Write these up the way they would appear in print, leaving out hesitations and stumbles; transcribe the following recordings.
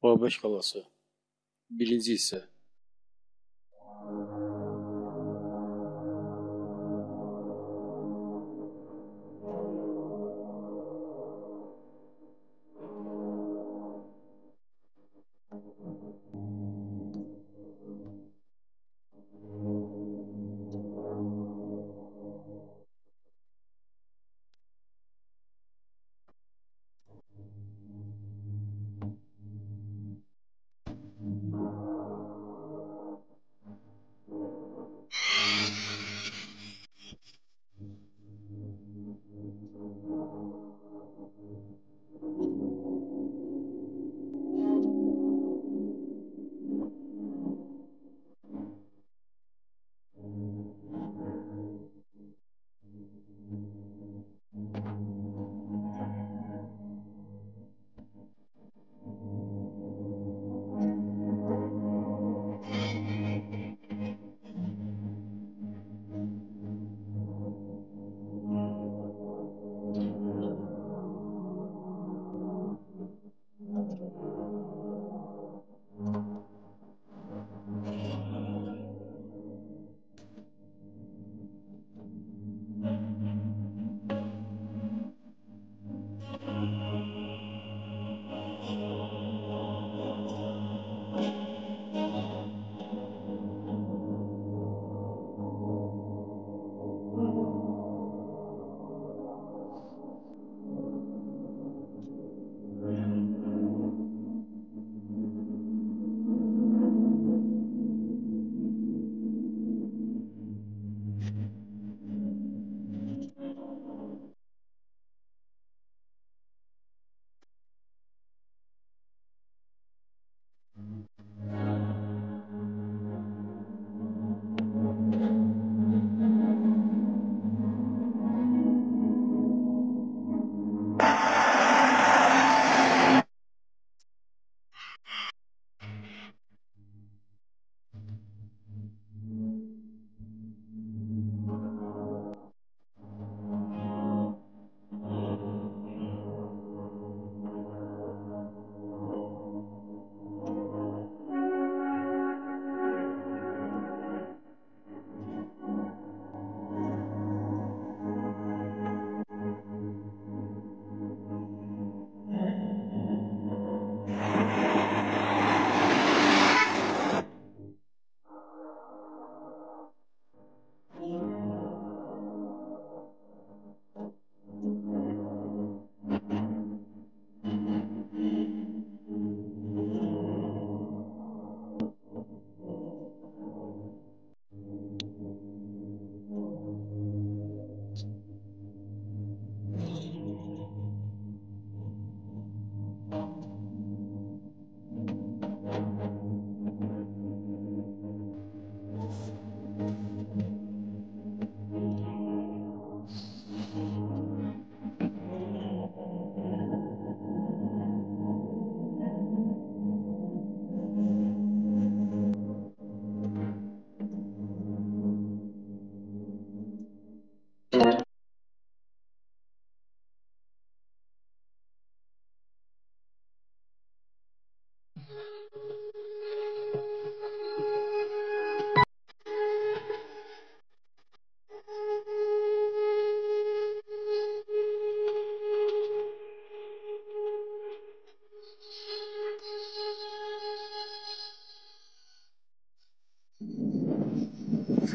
Babək qalası. Birinci hissə.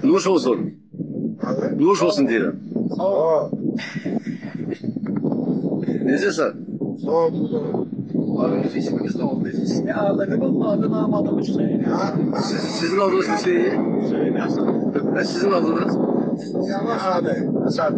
Nuş olsun. Nuş olsun deyirəm. Sağ ol. Necəsən? Sağ ol. Abi, fikriniz nə oldu? Ya benim adım adım Hüseyin. Sizin adınız Hüseyin? Hüseyin Hasan. Sizin adınız? Yavaş abi. Hasan.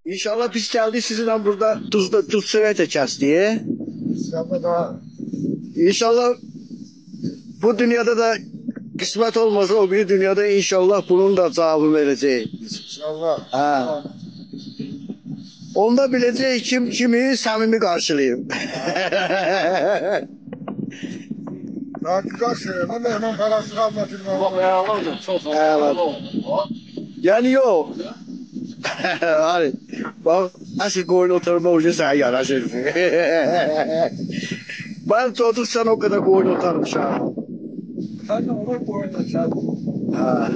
İnşallah biz geldik sizinle burada tuz süreçe kestiği. İnşallah da. İnşallah bu dünyada da kısmet olmasa o bir dünyada inşallah bunun da cevabı vereceğiz. İnşallah. Ha. Onda bileceği kimi samimi karşılayayım. Hakikaten söylüyorum. Mehman parası kalmasın. Evet. Yani yok. Hani bak nasıl koyun oturma ucu sen yanaşır. Ben çocuksan o kadar koyun oturmuş ha. Sen de ona koyun sen. Ha.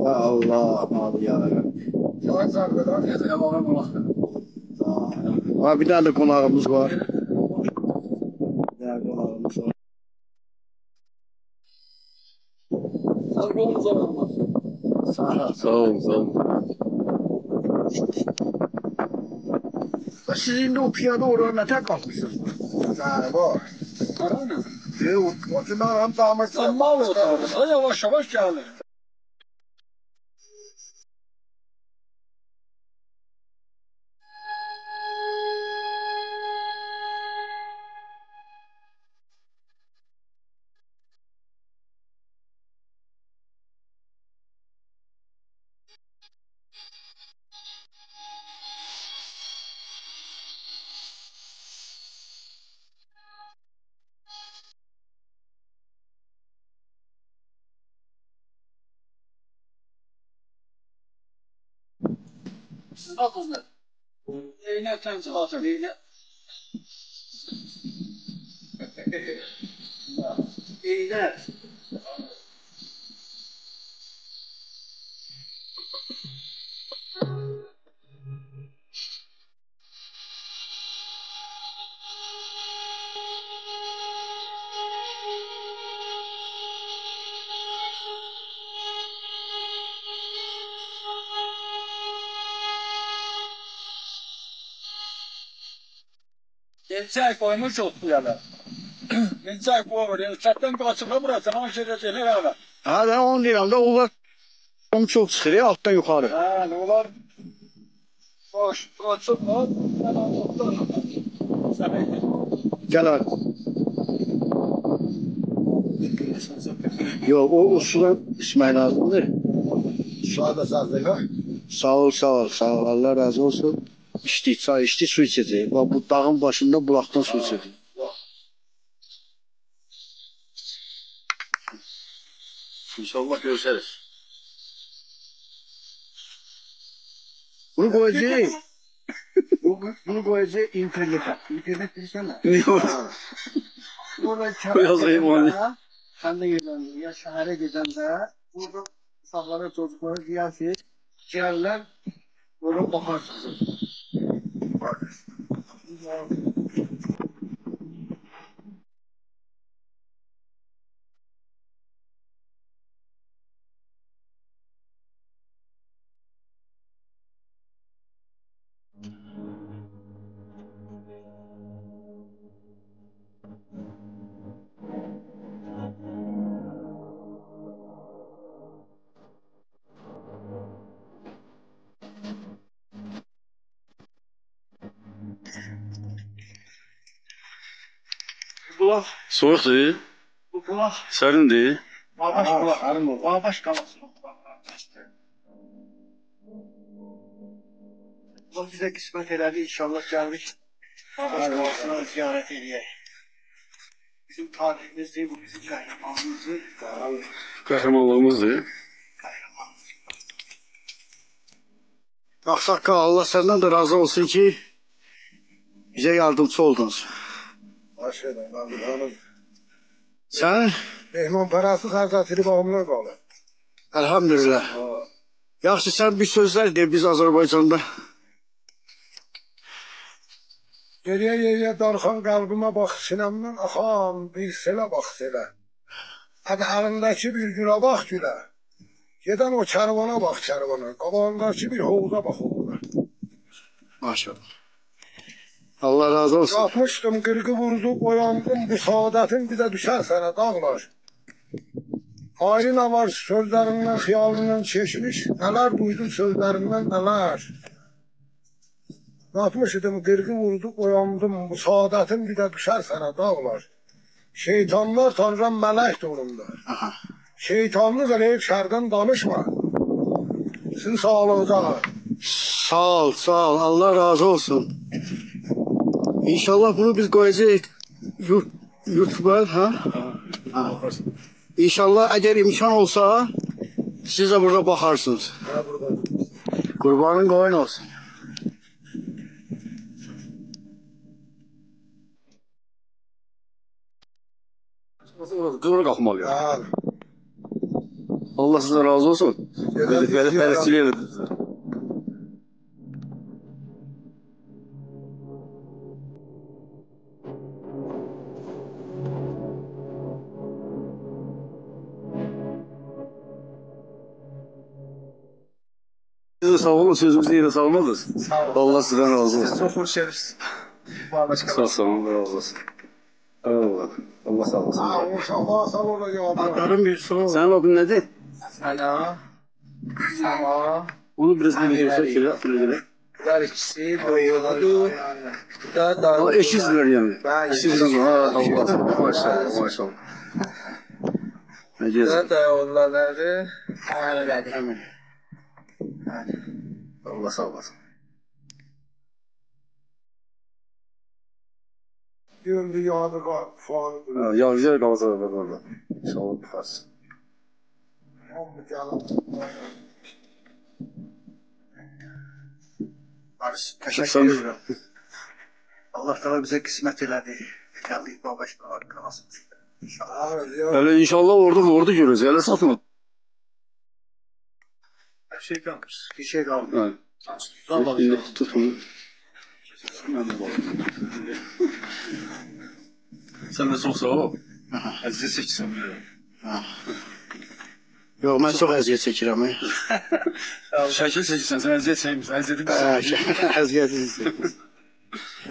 Ya Allah abi ya. Yavaş sargıdan. Ha bir tane de konağımız var. Bir tane konağımız var. Sağ ol, sağ ol. Sizin de o piyade oranına tek kalmışsınız. Yani bu. O zaman hem damatsan mal oldu. Yavaş yavaş geldi. Bakın. Ne temsil hatırlıyor. İğne. Çay koymuş olsun yana. Çay koymuş. Çatten kaçırma burası. Ama şerefine beraber. Ha ben 10 liramda o var. Onu çok sıkıyor alttan yukarı. Ha ne olur. Boş. Kaçırma. Gel abi. Yok o sudan içmen lazımdır. Şu anda sazlıyor. Sağ ol sağ ol sağ ol. Allah razı olsun. İçti çay içti su içecek. Bak bu dağın başında bulaktan su içecek. İnşallah görüşeriz. Bunu koyacağız. Bunu koyacağız internete. İnternet bilsene. Ne o? Burada Yazayım onu. sen de giden ya şehre giden de burada saflara çocukları ziyafet ciğerler burada bakarsınız. Bulak, Soğuktu, bu bulak, serindi. Bağbaş bulak, arım bu. Bağbaş kalası. Allah bize kısmet ederdi inşallah geldik. Bağbaş kalasına ziyaret edeyim. Bizim tarihimiz değil bu bizim kahramanımızı. Kahramanlığımızdı. Aksakka Allah senden de razı olsun ki bize yardımcı oldunuz. Başlayalım. Allah'ım. Sen Mehman parası kazatırı bağımlı kalır. elhamdülillah. Yaxşı sen bir sözler de biz Azerbaycan'da. Geriye geriye darxan kalbime bak sinemden axan bir selə bak selə. Hadi ağındaki bir gülə bak gülə. Geden o çarvana bak çarvana. Qabağındaki bir hovuza bak hovuza. Maşallah. Allah razı olsun. Yapmıştım kırkı vurdu oyandım bu saadetin bize düşer sana dağlar. Ayrı ne var sözlerinden, xiyalından çeşmiş. Neler duydum sözlerinden neler. Yapmış idim, qırğı vurdu, oyandım. Bu saadetin bir de düşer sana dağlar. Şeytanlar tanrıdan melek doğrumda. Şeytanlık eləyib şərdən danışma. Sizin sağlığınıza. Sağ ol, sağ ol. Allah razı olsun. İnşallah bunu biz koyacağız YouTube'a, ha? İnşallah eğer imkan olsa siz de burada bakarsınız. Kurbanın koyun olsun. Kıvır kalkmalı ya. Ha. Allah sizden razı olsun. Bələdçilik edin. Siz de sağ olun, sözümüzü yine salmadınız. Allah sizden razı olsun. Çok hoş geldiniz. Sağ olun, razı olsun. Allah, Allah sağ olasın. Ha, inşallah sağ olacağım. Adlarım bir soru. Senin adın nedir? Sana. Sana. Onu biraz bir görsek. Bunlar ikisi doyuyordu. Da Eşizler yani. Ben Eşizler. Allah, maşallah, maşallah. Ne diyorsun? da onları. Amin. Allah sağ olasın. Diyorum bir yağdı falan. Yağcılar kalacak orada. İnşallah bakarsın. Teşekkür ederim. Allah Teala bize kısmet elədi. Geldik babaşına kalsın. Öyle inşallah orada görürüz. Öyle satma. Bir şey kalmış. Bir şey kaldı. Evet. Şimdi tutun. Sen de çok sağ ol. Aziz seçsem. Yok ben çok eziyet çekirəm. Şəkil seçsən, sən əziyyət çəkmirsən, əziyyəti Eziyet çəkirəm.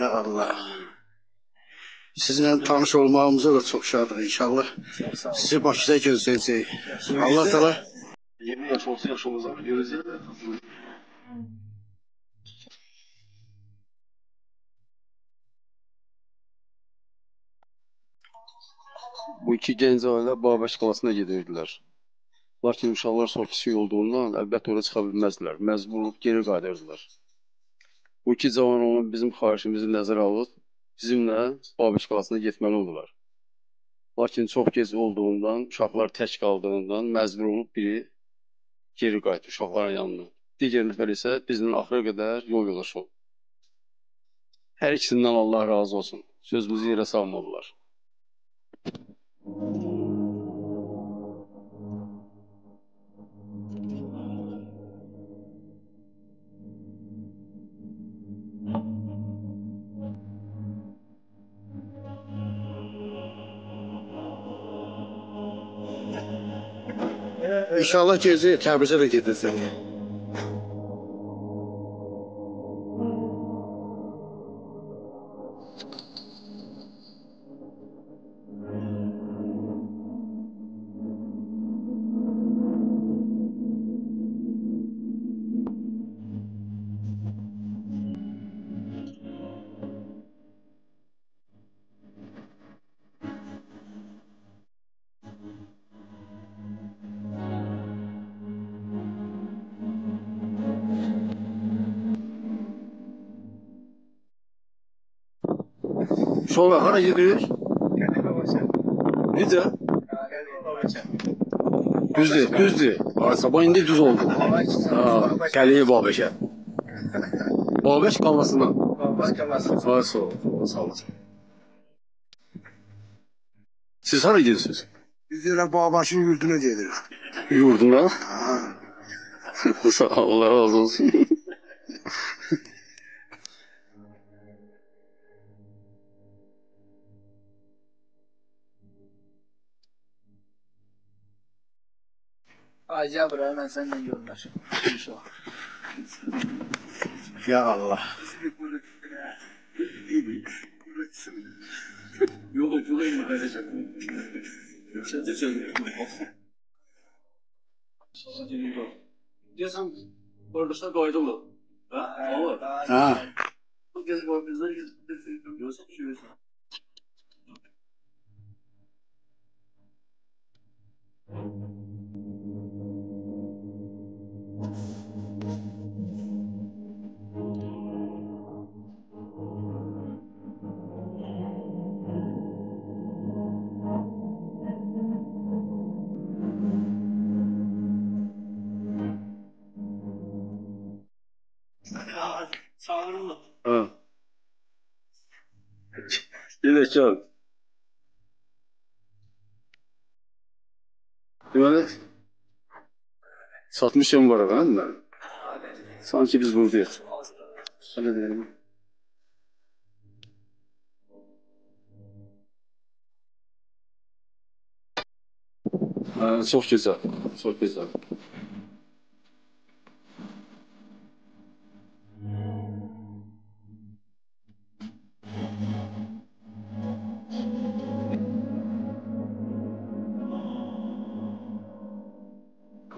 Ya Allah. Sizinle tanış olmağımıza da çok şadıq inşallah. Sizi Bakıda gözləyəcəyik. Allah Teala 20 yaş olsa yaşımıza biliyoruz ya. Bu iki genç ailə Babaş qalasına gedirdiler. Lakin uşaqlar çox kiçik olduğundan əlbəttə ora çıxa bilməzdilər. Məcbur olub geri qayıdırdılar. Bu iki cavan onun bizim xahişimizi nəzərə alıb bizimlə Babaş qalasına getməli oldular. Lakin çox gec olduğundan, uşaqlar tək qaldığından məcbur olub biri geri qayıtdı uşaqların yanına. Digər nəfər isə bizimlə axıra qədər yol yoldaşı oldu. Hər ikisindən Allah razı olsun. Sözümüzü yerə salmadılar. İnşallah gezi Təbrizə də gedirsən. Sonra hara gidiyoruz? Necə? Düzdür. Sabah indi düz oldu. Gəliyi Babeşə. Babeş qalasına. Sağ ol. Sağ olasın. Siz hara gidiyorsunuz? Biz de Babaş'ın yurduna gelirik. Yurduna. Sağ ol, Allah razı olsun. Acaba buraya ben seninle yollaşım. Ya Allah. Yolu bulayım mı? Deyəsən, qardaşlar qayda mı? Olur. Ha. Bu gəzib var bizdən görürsən, görürsən. Sağırım mı? Ha. Gedək gəl. Deməli, satmışam var ağam ben. Sanki biz buradayız. Öyle diyelim. Çok güzel. Çok güzel.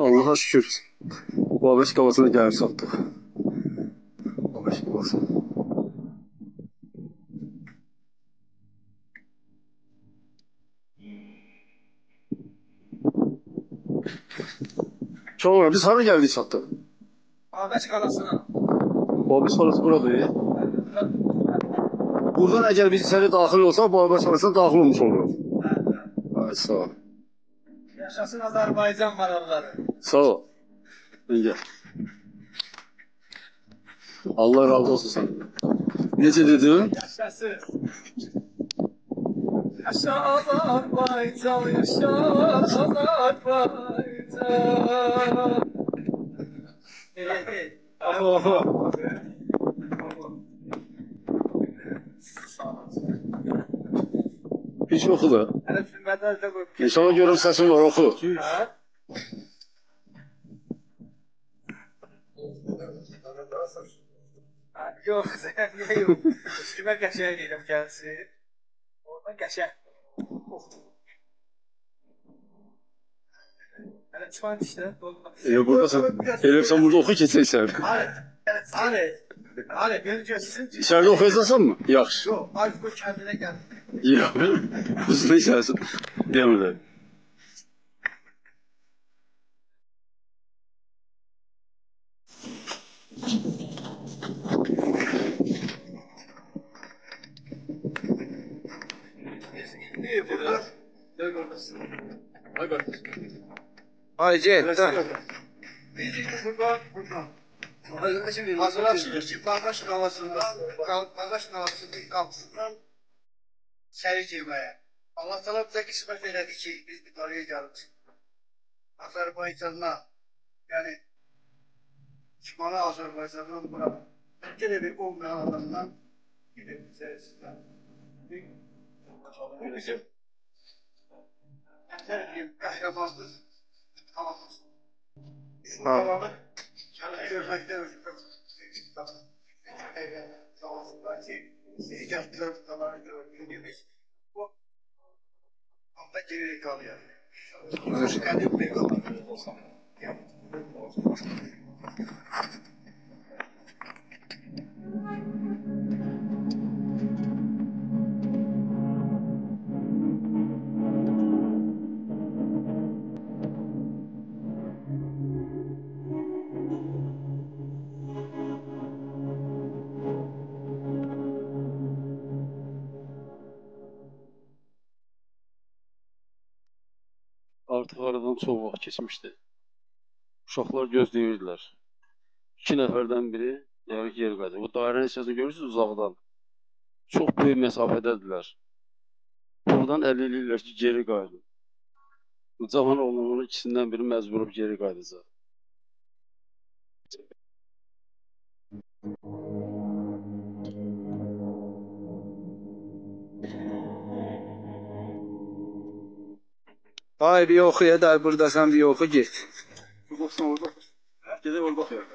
Allah'a şükür. Babək qalasına gəlib satdıq. Babək qalası. Sonra biz hara gəldik satdıq? Babək qalasına. Babək qalası buradadır. Buradan əgər biz içəri daxil olsaq, Babək qalasına daxil olmuş oluruq. Ay, sağ ol. Yaşasın Azərbaycan maraqları. Sağ ol. Gel. Allah razı olsun sana. Necə dedin? Yaşasın. Yaşa Azərbaycan, yaşa Azərbaycan. Hiç oxu da. Hələ filmlərdə də qoyub. İnsana görüm səsin var, oxu. Yox, niyə yox? Üstümə qəşəng deyirəm gəlsin. Oradan qəşəng. Hələ çıxan işdə. Burada sən, eləyirsən burada oxu keçəksən. Hani, beni görsün. İçərdə oxuyacaqsan mı? Yaxşı. Yox, Arifko kendine gel. Yox, uzun içərsin. Demirlər. Ay gel. Bağdaş qalasının qapısından içəri girməyə. Allah təala bizə qismət elədi ki, biz bir oraya gəldik. Azərbaycanla, yəni Şimali Azərbaycandan bura gələ bir olmayan adamdan gedib içərisindən. Bu bizim qəhrəmanlıq tamamımız. Tamamı görməkdə özümüz zamanındaki ihtiyatlar zamanı gördüğümüz bu anda geri kalıyor. Qədim bir qalır. Artıq aradan çox vaxt keçmişdi. Uşaqlar gözləyirdilər. 2 nəfərdən biri yəqin yer qaydı. Bu dairənin hissəsini görürsünüz uzaqdan. Çox böyük məsafədədirlər. Buradan əl eləyirlər ki, geri qayıdın. Cavan oğlanların ikisindən biri məcbur olub geri qayıdacaq. Ay bir oxuya da buradasan bir oxu get. Baxsan orada. Gedək orada oxuyaq.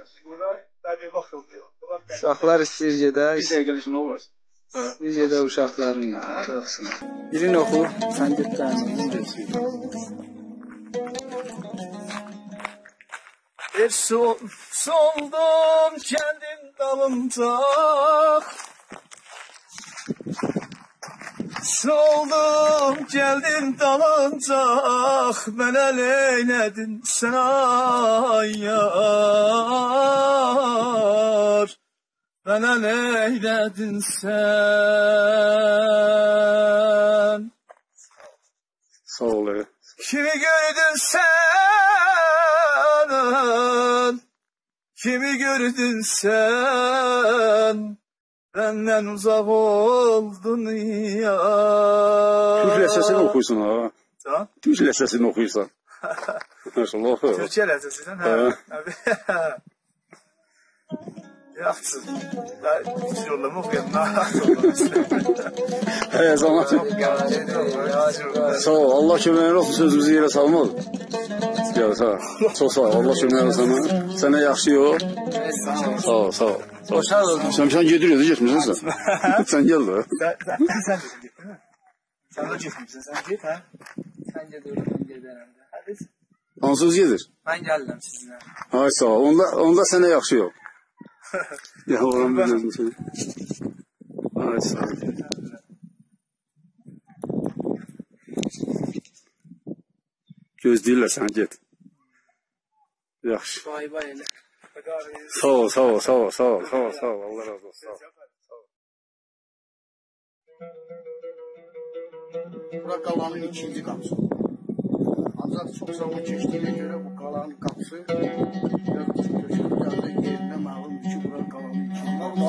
Uşaqlar istəyir gedək. Bir dəqiqəlik nə olar? Bir gedək uşaqların yanına. Birini oxu, sən get təhmin. Soldum kendim dalınca, soldum geldim dalınca, mənə leylədin sən ay yar, mənə leylədin sən. Sağ ol. Kimi gördün sen, benden uzak oldun ya. Türk ləhcəsini oxuyursan ha? Tamam. Türk ləhcəsini oxuyursan. Maşallah. Türkçe ləhcəsindən, hə. Yaxşısın. Hiç yollama okuyalım. He zaman. Sağ ol. Allah köməyin olsun, sözümüzü yerə salmadı. Ya sağ ol. Çox sağ ol. Allah köməyin olsun sana. Sənə yaxşı yox. Sağ ol, sağ ol. Hoşal oldum. Sen gediyordu, getmirsən sən. Sen gel de. Sen de getmirsən, sen git ha. Sen gedirəm, ben gedərəm. Hadi. Hansınız gedir? Ben gəldim sizinle. Ay sağ ol. Onda sənə yaxşı yox. Ya oğlum bilirsin seni. Ay sağ ol. Gözləyirlər səni, get. Yaxşı. Bay bay elə. Sağ ol, sağ ol, sağ ol, sağ ol, sağ ol, sağ ol. Allah razı olsun. Sağ ol. Bura qalanın ikinci qapısı. Ancaq çox zaman keçdiyinə görə bu qalanın qapısı biraz yerinə məlumdur ki, bura qalanın ikinci qapısı.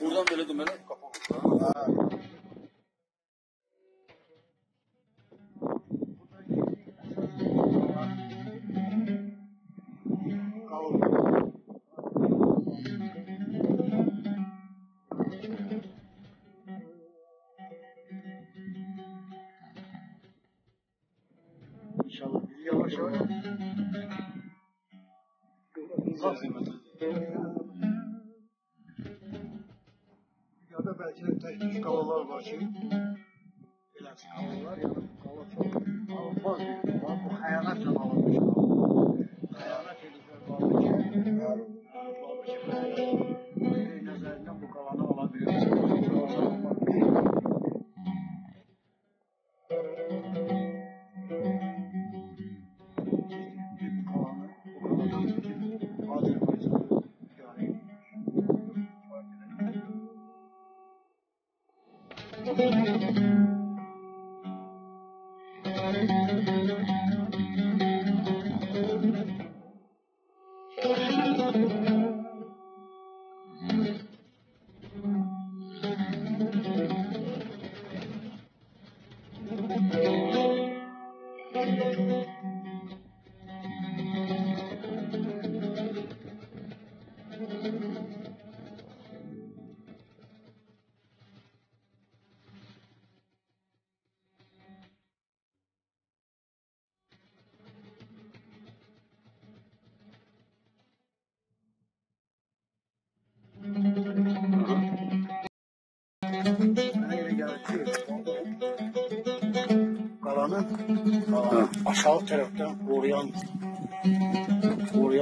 Buradan belə deməli qapı olur. İnşallah bir yavaş yavaş. Ya da belki de tek düz kalalar var ki. Beləsi kalalar ya da bu kala çok alınmaz bir var. Bu hayalatla alınmış kala. Hayalat edilmiş balık ki. Balık ki mesela nəzərindən bu kalanı alabiliyoruz. Kalanı aşağı taraftan koruyan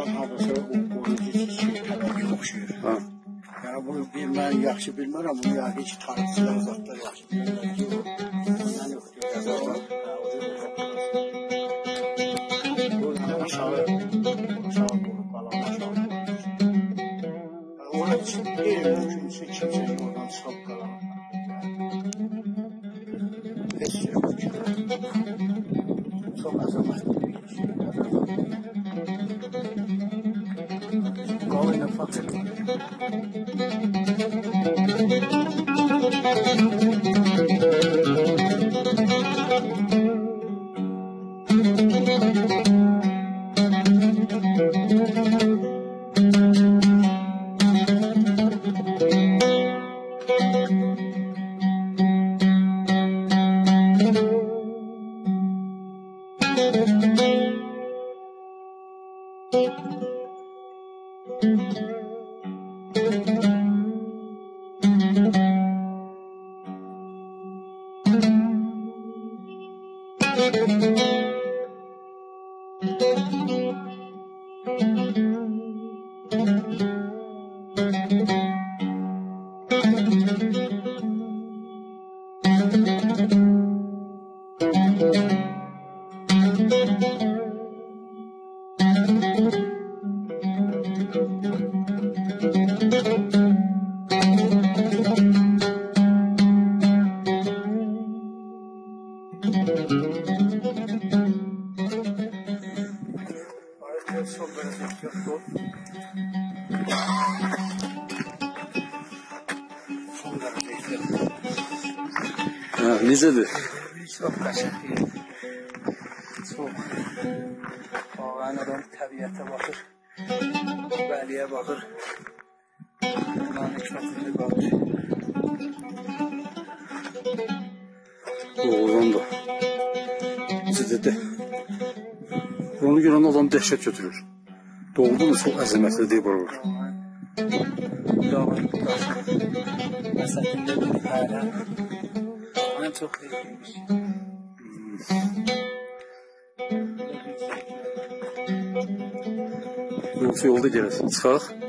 hadise o koruyucu şeyler okşuyor. Yani bunu bilmem yaxşı bilmem ama bunu ya hiç tarihçiler zatlar yaxşı bilmem ki ondan yoktur. Buradan aşağı doğru kalan aşağı doğru. Onun için bir mümkünse kimsenin oradan çıkıp kalan. Hiç şey yok. Çok azamatlı bir şey. Kavayla fakir. Sol verecek yok sol. Sol verecek yok. Ha, necədir? Çok kaşık değil. Çok. Ağayan adam təbiyyətə baxır. Bəliyə baxır. Allah'ın hikmətində qalır. Doğrudan da. Ciddi. Onu görən adam dəhşət götürür. Doğrudan da çox əzəmətlidir buralar. Dağın daşın. Məsəlində bir hələ. Ağayan çox xeyirliymiş. Yoksa yolda gəlir. Çıxaq.